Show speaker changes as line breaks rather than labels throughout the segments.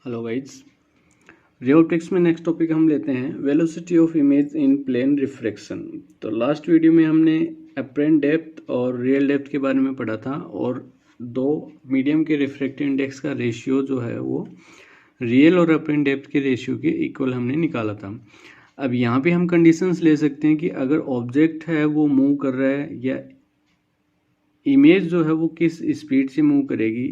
Hello guys, ray optics में next topic हम लेते हैं velocity of image in plane refraction. तो लास्ट वीडियो में हमने अपरेंट डेप्थ और रियल डेप्थ के बारे में पढ़ा था और दो मीडियम के रिफ्रैक्टिव इंडेक्स का रेशियो जो है वो रियल और अपरेंट डेप्थ के रेशियो के इक्वल हमने निकाला था। अब यहाँ पे हम कंडीशंस ले सकते हैं कि अगर ऑब्जेक्ट है वो मूव कर रहा है या इमेज जो है वो किस स्पीड से मूव करेगी,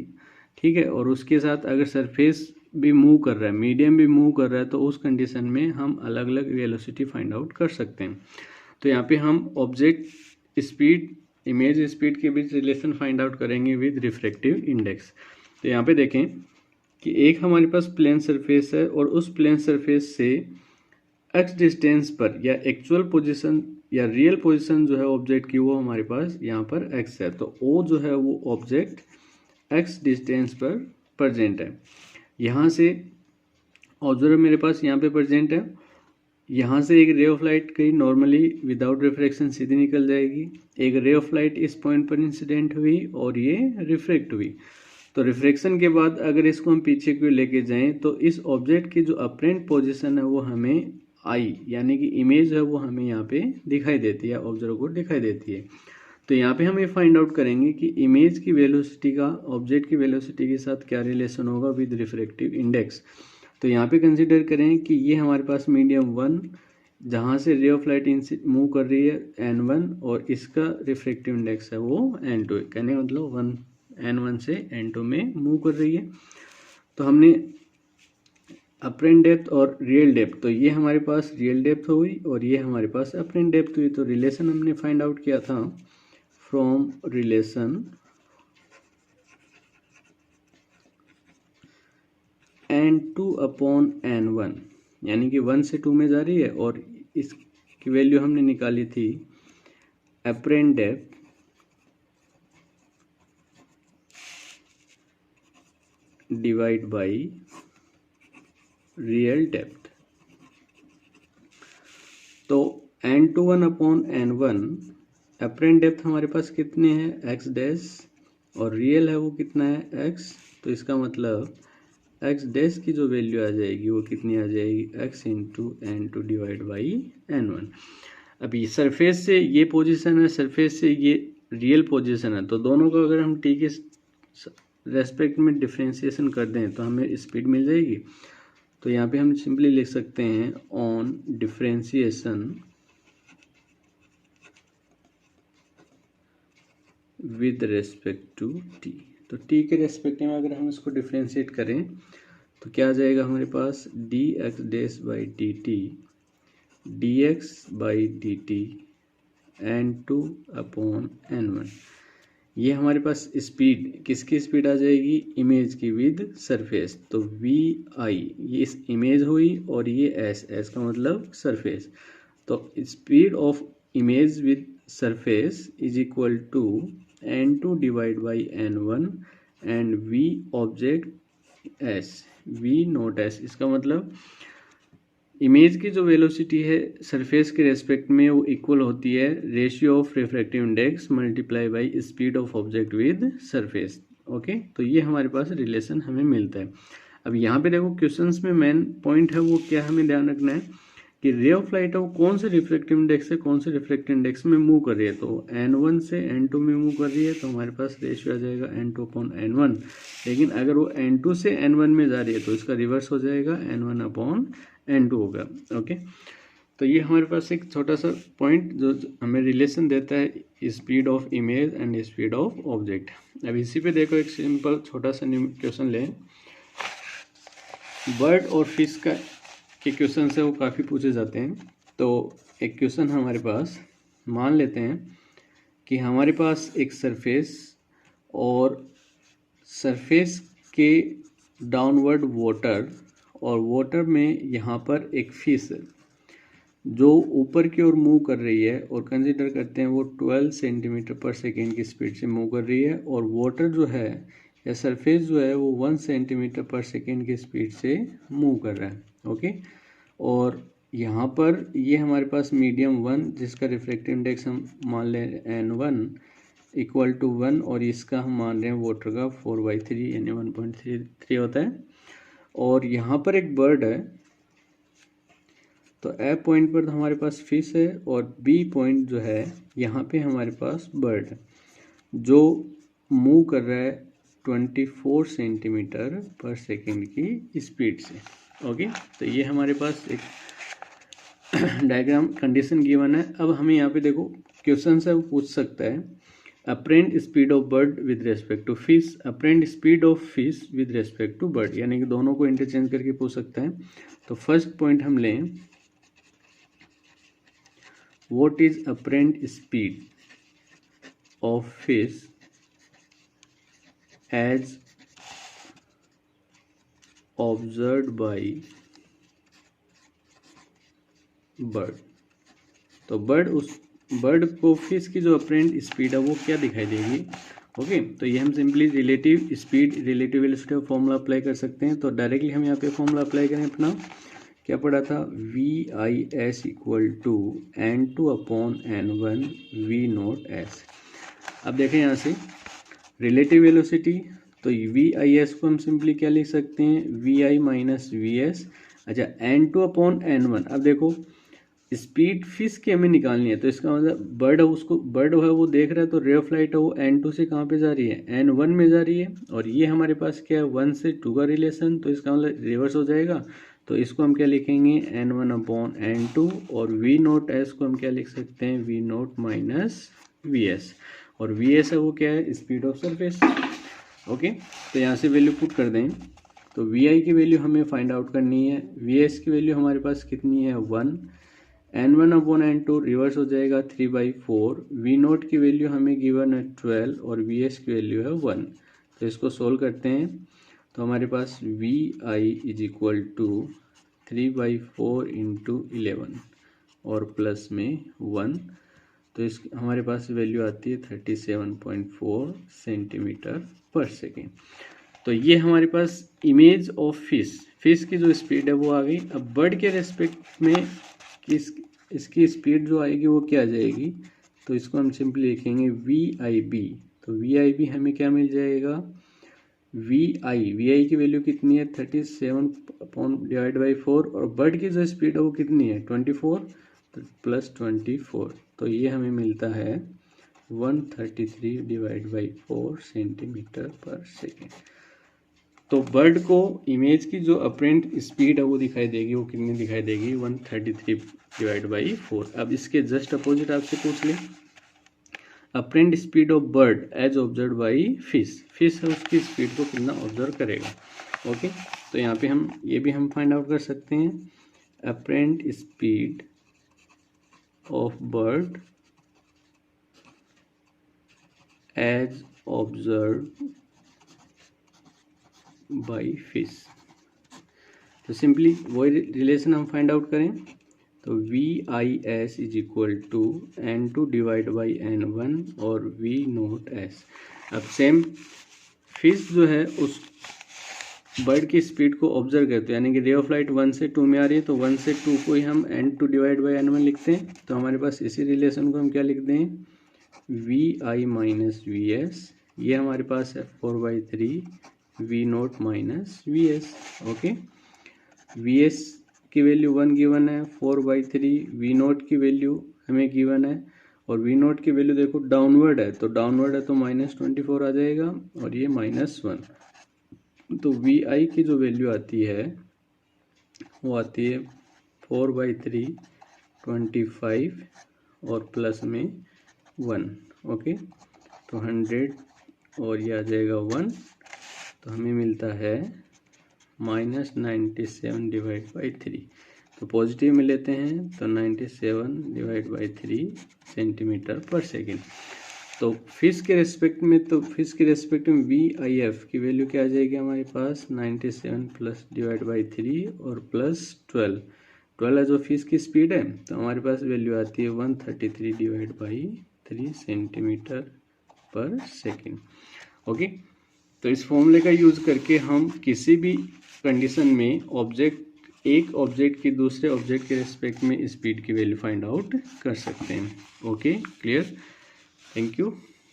ठीक है, और उसके साथ अगर सरफेस भी मूव कर रहा है, मीडियम भी मूव कर रहा है, तो उस कंडीशन में हम अलग अलग वेलोसिटी फाइंड आउट कर सकते हैं। तो यहाँ पे हम ऑब्जेक्ट स्पीड इमेज स्पीड के बीच रिलेशन फाइंड आउट करेंगे विद रिफ्रैक्टिव इंडेक्स। तो यहाँ पे देखें कि एक हमारे पास प्लेन सरफेस है और उस प्लेन सरफेस से एक्स डिस्टेंस पर या एक्चुअल पोजीशन या रियल पोजीशन जो है ऑब्जेक्ट की वो हमारे पास यहाँ पर एक्स है। तो ओ जो है वो ऑब्जेक्ट एक्स डिस्टेंस पर प्रेजेंट है। यहाँ से ऑब्जर्वर मेरे पास यहाँ पे प्रेजेंट है। यहाँ से एक रे ऑफ लाइट कहीं नॉर्मली विदाउट रिफ्रैक्शन सीधी निकल जाएगी। एक रे ऑफ लाइट इस पॉइंट पर इंसिडेंट हुई और ये रिफ्रैक्ट हुई। तो रिफ्रैक्शन के बाद अगर इसको हम पीछे की ओर लेके जाएं तो इस ऑब्जेक्ट की जो अपरेंट पोजीशन है वो हमें आई यानी कि इमेज है वो हमें यहाँ पे दिखाई देती है, ऑब्जर्वर को दिखाई देती है। तो यहाँ पे हम ये फाइंड आउट करेंगे कि इमेज की वेलोसिटी का ऑब्जेक्ट की वेलोसिटी के साथ क्या रिलेशन होगा विद रिफ्रैक्टिव इंडेक्स। तो यहाँ पे कंसीडर करें कि ये हमारे पास मीडियम 1 जहाँ से रे ऑफ लाइट मूव कर रही है n1 और इसका रिफ्रैक्टिव इंडेक्स है वो n2 है। कहने का मतलब n1 से n2 में मूव कर रही है। तो हमने अपरेंट डेप्थ और रियल डेप्थ, तो ये हमारे पास रियल डेप्थ हुई और ये हमारे पास अपरेंट डेप्थ हुई। तो रिलेशन हमने फाइंड आउट किया था from relation n2 upon n1 यानी कि 1 से 2 में जा रही है और इसकी वैल्यू हमने निकाली थी apparent depth divide by real depth. तो n21 upon n1 apparent depth हमारे पास कितने हैं एक्स डैश और रियल है वो कितना है x। तो इसका मतलब एक्स डैश की जो वैल्यू आ जाएगी वो कितनी आ जाएगी x into n2 divide by n1। अब ये सरफेस से ये पोजीशन है, सरफेस से ये रियल पोजीशन है, तो दोनों को अगर हम t के रेस्पेक्ट में डिफ्रेंशिएशन कर दें तो हमें स्पीड मिल जाएगी। तो यहाँ पे हम सिंपली लिख सकते हैं on differentiation with respect to t। तो t के रेस्पेक्ट में अगर हम इसको डिफ्रेंशिएट करें तो क्या आ जाएगा हमारे पास dx dash by dt dx by dt n2 upon n1। ये हमारे पास स्पीड किसकी स्पीड आ जाएगी इमेज की विद सरफेस। तो vi ये इस इमेज हुई और ये s का मतलब सरफेस। तो speed of image with surface is equal to n2 divide by n1 and v object s v not s। इसका मतलब इमेज की जो वेलोसिटी है सरफेस के रेस्पेक्ट में वो इक्वल होती है ratio of refractive index multiply by speed of object with surface. Okay, तो ये हमारे पास रिलेशन हमें मिलता है। अब यहाँ पे देखो क्वेश्चंस में मेन पॉइंट है वो क्या हमें ध्यान रखना है कि रे ऑफ लाइट है वो कौन से रिफ्रैक्टिव इंडेक्स से कौन से रिफ्रैक्टिव इंडेक्स में मूव कर रही है। तो n1 से n2 में मूव कर रही है तो हमारे पास रेशियो आ जाएगा n2 अपॉन n1। लेकिन अगर वो n2 से n1 में जा रही है तो इसका रिवर्स हो जाएगा n1 अपॉन n2 होगा। ओके, तो ये हमारे पास एक छोटा सा पॉइंट जो हमें रिलेशन देता है speed of image and speed of object. अब इसी पे देखो एक सिंपल छोटा सा क्वेश्चन लें। बर्ड और फिश का के क्वेश्चन से वो काफ़ी पूछे जाते हैं। तो एक क्वेश्चन हमारे पास मान लेते हैं कि हमारे पास एक सरफेस और सरफेस के डाउनवर्ड वाटर और वाटर में यहाँ पर एक फिश जो ऊपर की ओर मूव कर रही है और कंसीडर करते हैं वो 12 सेंटीमीटर पर सेकेंड की स्पीड से मूव कर रही है और वाटर जो है या सरफेस जो है वो 1 सेंटीमीटर पर सेकेंड की स्पीड से मूव कर रहा है। ओके, और यहाँ पर ये हमारे पास मीडियम 1 जिसका रिफ्रैक्टिव इंडेक्स हम मान लें n1 इक्वल टू 1 और इसका हम मान रहे हैं वाटर का 4/3 यानी 1.33 होता है। और यहाँ पर एक बर्ड है, तो ए पॉइंट पर हमारे पास फिश है और बी पॉइंट जो है यहाँ पे हमारे पास बर्ड है जो मूव कर रहा है 24 सेंटीमीटर पर सेकेंड की स्पीड से। ओके, तो ये हमारे पास एक डायग्राम कंडीशन गिवन है। अब हमें यहाँ पे देखो क्वेश्चन है, वो पूछ सकता है apparent speed of bird with respect to fish, apparent speed of fish with respect to bird, यानी कि दोनों को इंटरचेंज करके पूछ सकता है। तो फर्स्ट पॉइंट हम लें, what is apparent speed of fish as observed by bird. तो बर्ड को फिश की जो अप्रेंट स्पीड है वो क्या दिखाई देगी। ओके, तो ये हम simply relative speed, relative velocity का फॉर्मूला अप्लाई कर सकते हैं। तो डायरेक्टली हम यहाँ पे फॉर्मूला अप्लाई करें, अपना क्या पढ़ा था, VIS equal to N2 upon N1 V0S। अब देखें यहाँ से रिलेटिव वेलोसिटी, तो VIS को हम सिंपली क्या लिख सकते हैं, VI माइनस VS। अच्छा, N2 अपॉन N1, अब देखो स्पीड फिश की हमें निकालनी है, तो इसका मतलब बर्ड है, उसको बर्ड है वो देख रहा है, तो रे ऑफ लाइट है वो N2 से कहाँ पे जा रही है, N1 में जा रही है, और ये हमारे पास क्या है 1 से 2 का रिलेशन, तो इसका मतलब रिवर्स हो जाएगा। तो इसको हम क्या लिखेंगे, N1 अपॉन N2, और V0S को हम क्या लिख सकते हैं, V0 माइनस VS, और VS है वो क्या है, स्पीड ऑफ सरफेस। ओके, तो यहाँ से वैल्यू पुट कर दें, तो VI की वैल्यू हमें फाइंड आउट करनी है, VS की वैल्यू हमारे पास कितनी है 1, N1 अपॉन N2 रिवर्स हो जाएगा 3/4, V0 की वैल्यू हमें गिवन है 12 और VS की वैल्यू है 1। तो इसको सोल्व करते हैं, तो हमारे पास VI is equal to 3/4 into 11 और प्लस में 1, तो इस हमारे पास वैल्यू आती है 37.4 सेंटीमीटर पर सेकेंड। तो ये हमारे पास इमेज ऑफ फिश की जो स्पीड है वो आ गई। अब बर्ड के रेस्पेक्ट में इसकी स्पीड जो आएगी वो क्या आ जाएगी, तो इसको हम सिंपली लिखेंगे VIB। तो VIB हमें क्या मिल जाएगा, VI की वैल्यू कितनी है 37 डिवाइड बाई 4, और बर्ड की जो स्पीड है वो कितनी है 24, तो प्लस 24, तो ये हमें मिलता है 133 डिवाइड बाई 4 सेंटीमीटर पर सेकेंड। तो बर्ड को इमेज की जो अप्रेंट स्पीड है वो दिखाई देगी, वो कितनी दिखाई देगी 133 डिवाइड बाई 4। अब इसके जस्ट अपोजिट आपसे पूछ ले, apparent speed of bird as observe by fish है उसकी स्पीड को कितना ऑब्जर्व करेगा। ओके, तो यहाँ पे हम ये भी हम फाइंड आउट कर सकते हैं, apparent speed of bird as observe by fish. तो सिंपली वही रिलेशन हम फाइंड आउट करें, तो VIS is equal to N2 divide by N1 और V0S। अब सेम फिश जो है उस बर्ड की स्पीड को ऑब्जर्व करते हैं, यानी कि रे ऑफ लाइट 1 से 2 में आ रही है, तो 1 से 2 को ही हम N2 डिवाइड बाई N1 लिखते हैं। तो हमारे पास इसी रिलेशन को हम क्या लिखते हैं, VI माइनस VS, ये हमारे पास है 4/3 V0 minus VS। Okay, VS की वैल्यू 1 गिवन है, 4/3 V0 की वैल्यू हमें गिवन है, और V0 की वैल्यू देखो डाउनवर्ड है, तो डाउनवर्ड है तो -24 आ जाएगा, और ये -1, तो VI की जो वैल्यू आती है वो आती है 4/3 25 और प्लस में 1। ओके, तो 100 और ये आ जाएगा 1, तो हमें मिलता है -97 डिवाइड बाई 3। तो पॉजिटिव में लेते हैं, तो 97 डिवाइड बाई 3 सेंटीमीटर पर सेकेंड। तो फिश के रेस्पेक्ट में VIF की वैल्यू क्या आ जाएगी हमारे पास 97 प्लस डिवाइड बाई 3 और प्लस 12 है जो फिश की स्पीड है, तो हमारे पास वैल्यू आती है 133 डिवाइड बाई 3 सेंटीमीटर पर सेकेंड। ओके, तो इस फॉर्मूले का यूज करके हम किसी भी कंडीशन में एक ऑब्जेक्ट की दूसरे ऑब्जेक्ट के रेस्पेक्ट में स्पीड की वैल्यू फाइंड आउट कर सकते हैं। Okay, clear, thank you.